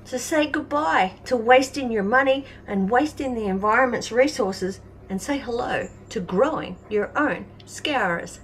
So say goodbye to wasting your money and wasting the environment's resources, and say hello to growing your own scourers.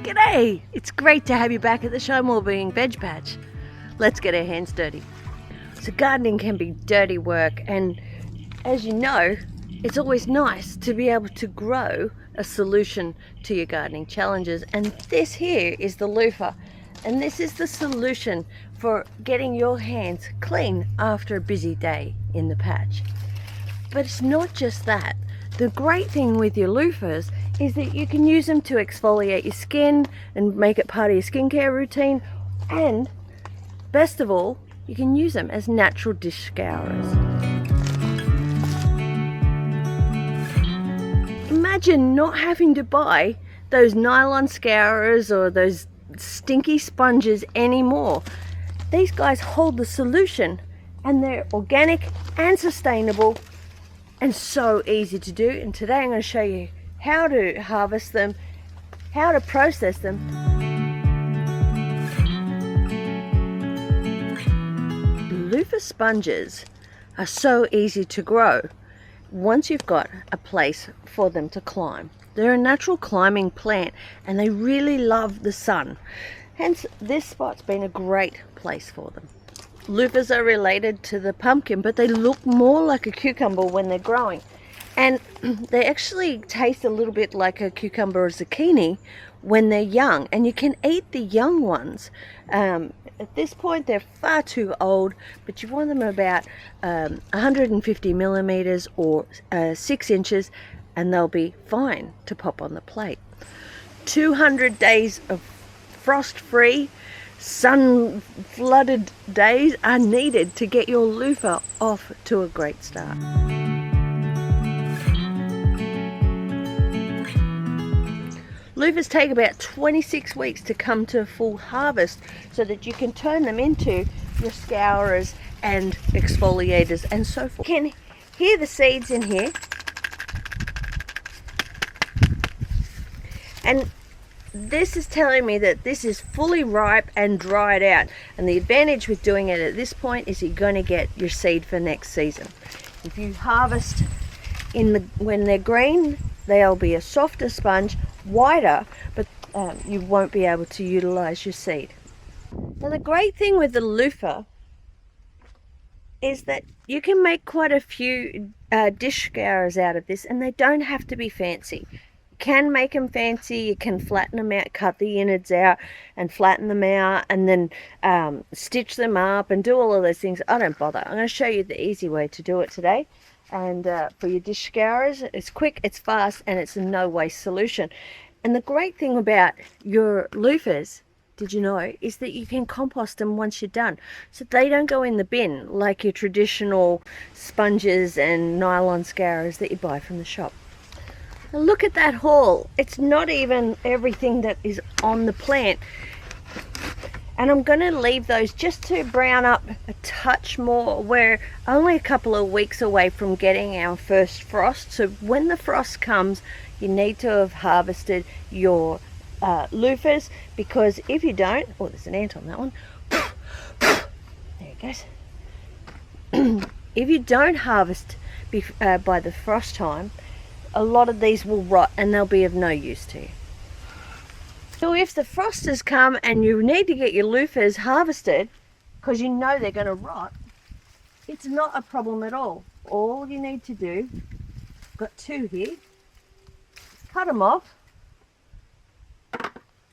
G'day! It's great to have you back at the Shine Wellbeing Veg Patch. Let's get our hands dirty. So gardening can be dirty work, and as you know, it's always nice to be able to grow a solution to your gardening challenges, and this here is the loofah, and this is the solution for getting your hands clean after a busy day in the patch. But it's not just that. The great thing with your loofahs is that you can use them to exfoliate your skin and make it part of your skincare routine, and best of all, you can use them as natural dish scourers. Imagine not having to buy those nylon scourers or those stinky sponges anymore. These guys hold the solution, and they're organic and sustainable and so easy to do. And today I'm going to show you how to harvest them, how to process them. Loofah sponges are so easy to grow once you've got a place for them to climb. They're a natural climbing plant and they really love the sun. Hence, this spot's been a great place for them. Loofahs are related to the pumpkin, but they look more like a cucumber when they're growing. And they actually taste a little bit like a cucumber or zucchini when they're young. And you can eat the young ones. At this point, they're far too old, but you want them about 150 millimeters or 6 inches, and they'll be fine to pop on the plate. 200 days of frost-free, sun-flooded days are needed to get your loofah off to a great start. Loofahs take about 26 weeks to come to full harvest so that you can turn them into your scourers and exfoliators and so forth. You can hear the seeds in here. And this is telling me that this is fully ripe and dried out. And the advantage with doing it at this point is you're going to get your seed for next season. If you harvest when they're green, they'll be a softer sponge, wider, but you won't be able to utilize your seed. Now the great thing with the loofah is that you can make quite a few dish scourers out of this, and they don't have to be fancy. You can make them fancy, you can flatten them out, cut the innards out and flatten them out, and then stitch them up and do all of those things. I don't bother. I'm going to show you the easy way to do it today. And for your dish scourers, it's quick, it's fast, and it's a no waste solution. And the great thing about your loofahs, did you know, is that you can compost them once you're done. So they don't go in the bin like your traditional sponges and nylon scourers that you buy from the shop. Now look at that haul. It's not even everything that is on the plant. And I'm going to leave those just to brown up a touch more. We're only a couple of weeks away from getting our first frost. So when the frost comes, you need to have harvested your loofahs, because if you don't, oh, there's an ant on that one. There it goes. If you don't harvest by the frost time, a lot of these will rot and they'll be of no use to you. So if the frost has come and you need to get your loofahs harvested because you know they're going to rot, it's not a problem at all. All you need to do, got 2 here, cut them off,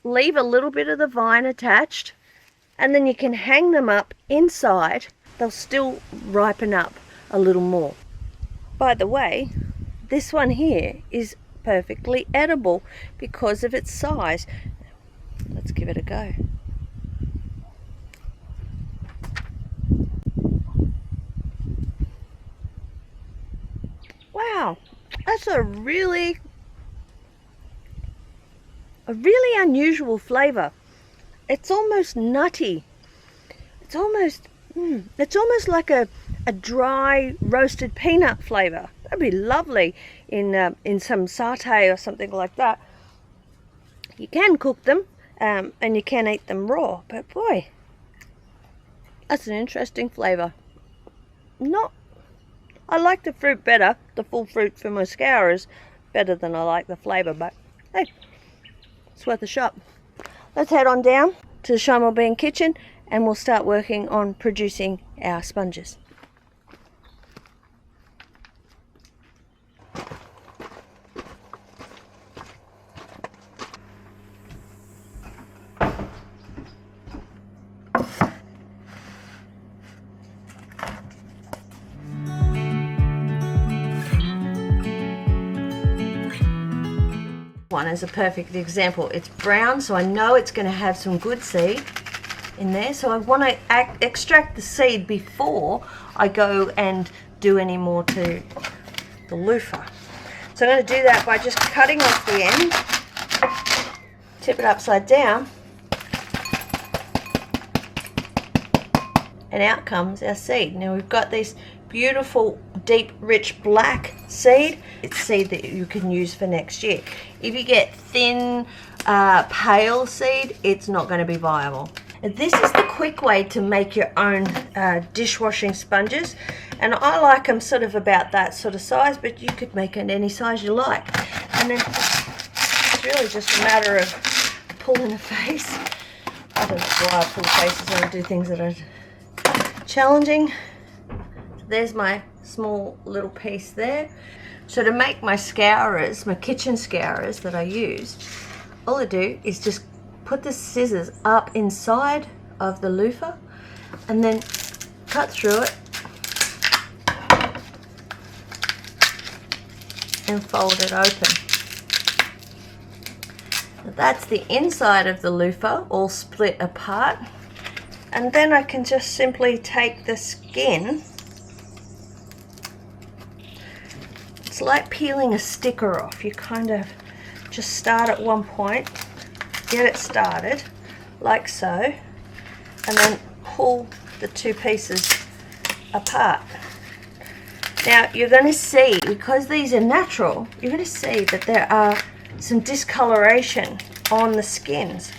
leave a little bit of the vine attached, and then you can hang them up inside. They'll still ripen up a little more. By the way, this one here is perfectly edible because of its size. Let's give it a go. Wow, that's a really unusual flavor. It's almost nutty. It's almost like a dry roasted peanut flavor. That'd be lovely in some satay or something like that. You can cook them and you can eat them raw, but boy, that's an interesting flavor. I like the fruit better, the full fruit for my scourers, better than I like the flavor, but hey, it's worth a shot. Let's head on down to the Shymal Bean kitchen and we'll start working on producing our sponges. One is a perfect example. It's brown, so I know it's going to have some good seed in there, so I want to extract the seed before I go and do any more to the loofah. So I'm going to do that by just cutting off the end, tip it upside down, and out comes our seed. Now we've got this beautiful deep rich black seed. It's seed that you can use for next year. If you get thin pale seed, it's not going to be viable. This is the quick way to make your own dishwashing sponges, and I like them sort of about that sort of size, but you could make it any size you like. And then it's really just a matter of pulling a face. I don't know why I pull faces when I do things that are challenging. There's my small little piece there. So to make my scourers, my kitchen scourers that I use, all I do is just put the scissors up inside of the loofah and then cut through it and fold it open. Now that's the inside of the loofah all split apart, and then I can just simply take the skin. It's like peeling a sticker off. You kind of just start at one point, get it started like so, and then pull the two pieces apart. Now you're going to see, because these are natural, you're going to see that there are some discoloration on the skins,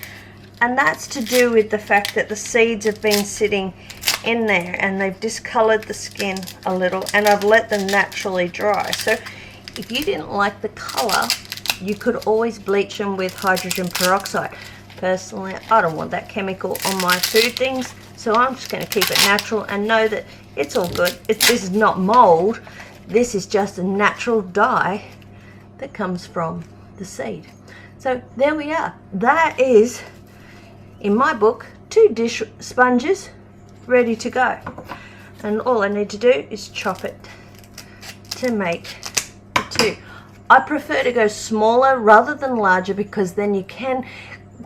and that's to do with the fact that the seeds have been sitting in there and they've discolored the skin a little, and I've let them naturally dry. So if you didn't like the color, you could always bleach them with hydrogen peroxide. Personally, I don't want that chemical on my food things, so I'm just going to keep it natural and know that it's all good. This is not mold, this is just a natural dye that comes from the seed. So there we are. That is, in my book, 2 dish sponges ready to go, and all I need to do is chop it to make the 2. I prefer to go smaller rather than larger, because then you can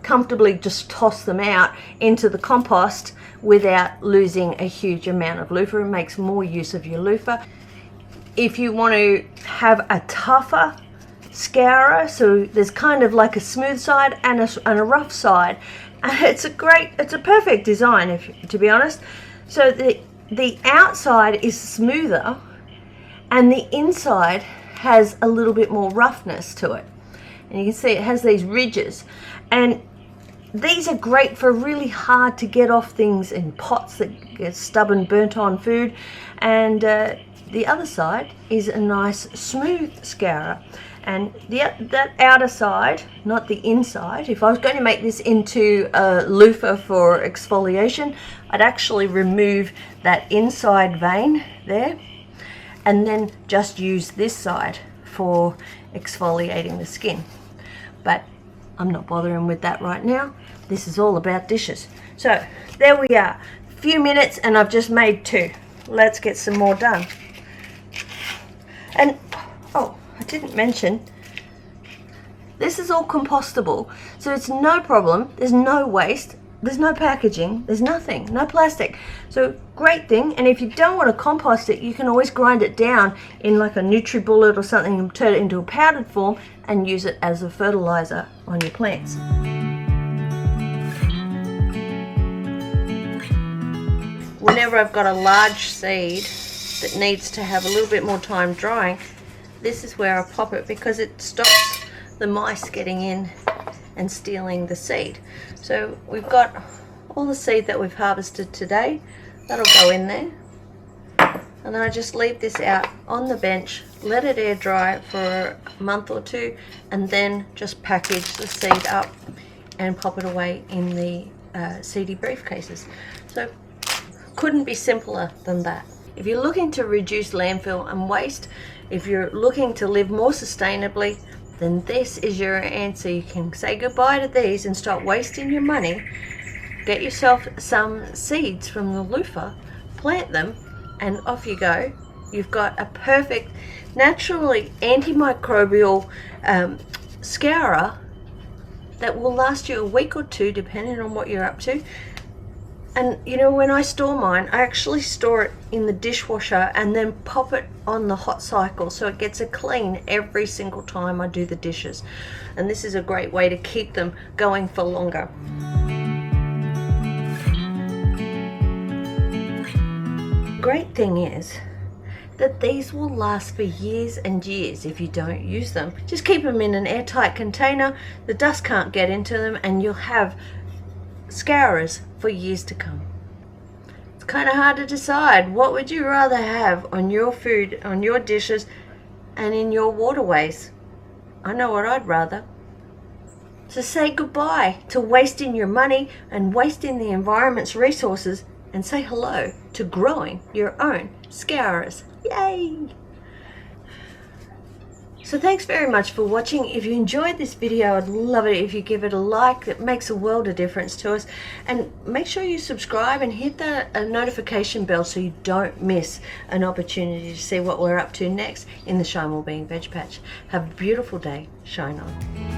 comfortably just toss them out into the compost without losing a huge amount of loofah. It makes more use of your loofah. If you want to have a tougher scourer, so there's kind of like a smooth side and a rough side, it's a perfect design, to be honest. So the outside is smoother and the inside has a little bit more roughness to it, and you can see it has these ridges, and these are great for really hard to get off things in pots that get stubborn burnt on food. And the other side is a nice smooth scourer, and that outer side, not the inside. If I was going to make this into a loofah for exfoliation, I'd actually remove that inside vein there and then just use this side for exfoliating the skin. But I'm not bothering with that right now. This is all about dishes. So there we are, a few minutes and I've just made 2. Let's get some more done. And oh, I didn't mention, This is all compostable, so it's no problem. There's no waste, there's no packaging, there's nothing, no plastic. So great thing. And if you don't want to compost it, you can always grind it down in like a NutriBullet or something and turn it into a powdered form and use it as a fertilizer on your plants. Whenever I've got a large seed that needs to have a little bit more time drying, this is where I pop it, because it stops the mice getting in and stealing the seed. So we've got all the seed that we've harvested today, that'll go in there, and then I just leave this out on the bench, let it air dry for a month or two, and then just package the seed up and pop it away in the seedy briefcases. So couldn't be simpler than that. If you're looking to reduce landfill and waste, if you're looking to live more sustainably, then this is your answer. You can say goodbye to these and stop wasting your money. Get yourself some seeds from the loofah, plant them, and off you go. You've got a perfect, naturally antimicrobial scourer that will last you a week or two, depending on what you're up to. And you know, when I store mine, I actually store it in the dishwasher and then pop it on the hot cycle, so it gets a clean every single time I do the dishes. And this is a great way to keep them going for longer. Great thing is that these will last for years and years if you don't use them. Just keep them in an airtight container, the dust can't get into them, and you'll have scourers for years to come. It's kind of hard to decide. What would you rather have on your food, on your dishes, and in your waterways? I know what I'd rather. So say goodbye to wasting your money and wasting the environment's resources, and say hello to growing your own scourers. Yay! So thanks very much for watching. If you enjoyed this video, I'd love it if you give it a like. It makes a world of difference to us. And make sure you subscribe and hit the notification bell so you don't miss an opportunity to see what we're up to next in the Shine Wellbeing Veg Patch. Have a beautiful day. Shine on.